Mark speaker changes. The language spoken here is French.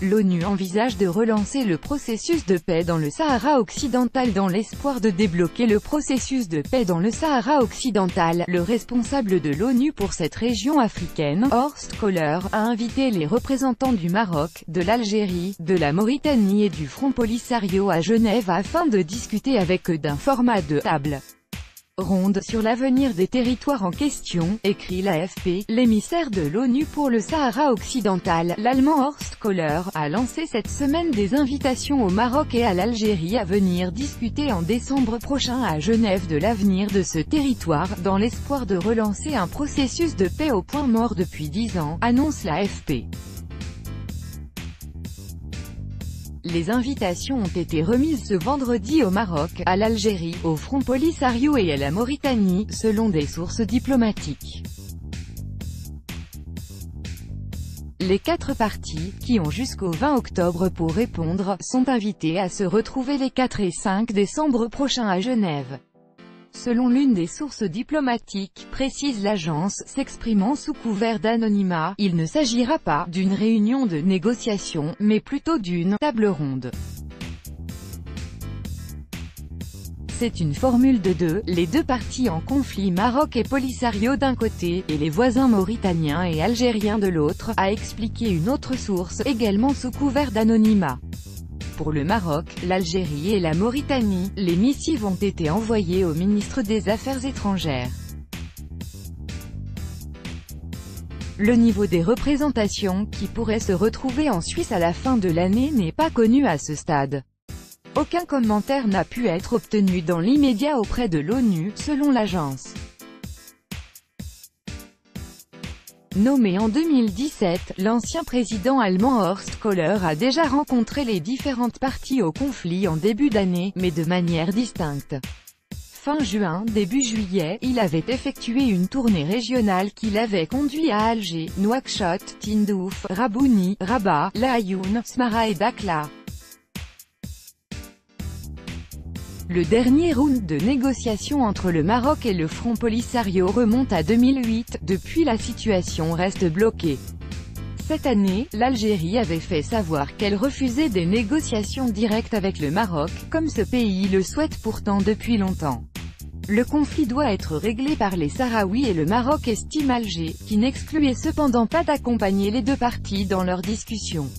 Speaker 1: L'ONU envisage de relancer le processus de paix dans le Sahara occidental dans l'espoir de débloquer le processus de paix dans le Sahara occidental. Le responsable de l'ONU pour cette région africaine, Horst Köhler, a invité les représentants du Maroc, de l'Algérie, de la Mauritanie et du Front Polisario à Genève afin de discuter avec eux d'un format de table ronde sur l'avenir des territoires en question, écrit l'AFP. L'émissaire de l'ONU pour le Sahara occidental, l'Allemand Horst Köhler, a lancé cette semaine des invitations au Maroc et à l'Algérie à venir discuter en décembre prochain à Genève de l'avenir de ce territoire, dans l'espoir de relancer un processus de paix au point mort depuis 10 ans, annonce l'AFP. Les invitations ont été remises ce vendredi au Maroc, à l'Algérie, au Front Polisario et à la Mauritanie, selon des sources diplomatiques. Les 4 parties, qui ont jusqu'au 20 octobre pour répondre, sont invités à se retrouver les 4 et 5 décembre prochains à Genève. Selon l'une des sources diplomatiques, précise l'agence, s'exprimant sous couvert d'anonymat, il ne s'agira pas d'une réunion de négociation, mais plutôt d'une table ronde. C'est une formule de deux, les deux parties en conflit Maroc et Polisario d'un côté, et les voisins mauritaniens et algériens de l'autre, a expliqué une autre source, également sous couvert d'anonymat. Pour le Maroc, l'Algérie et la Mauritanie, les missives ont été envoyées au ministre des Affaires étrangères. Le niveau des représentations, qui pourrait se retrouver en Suisse à la fin de l'année, n'est pas connu à ce stade. Aucun commentaire n'a pu être obtenu dans l'immédiat auprès de l'ONU, selon l'agence. Nommé en 2017, l'ancien président allemand Horst Köhler a déjà rencontré les différentes parties au conflit en début d'année, mais de manière distincte. Fin juin, début juillet, il avait effectué une tournée régionale qui l'avait conduit à Alger, Nouakchott, Tindouf, Rabbouni, Rabat, Laayoune, Smara et Dakhla. Le dernier round de négociations entre le Maroc et le Front Polisario remonte à 2008, depuis la situation reste bloquée. Cette année, l'Algérie avait fait savoir qu'elle refusait des négociations directes avec le Maroc, comme ce pays le souhaite pourtant depuis longtemps. Le conflit doit être réglé par les Sahraouis et le Maroc estime Alger, qui n'excluait cependant pas d'accompagner les deux parties dans leurs discussions.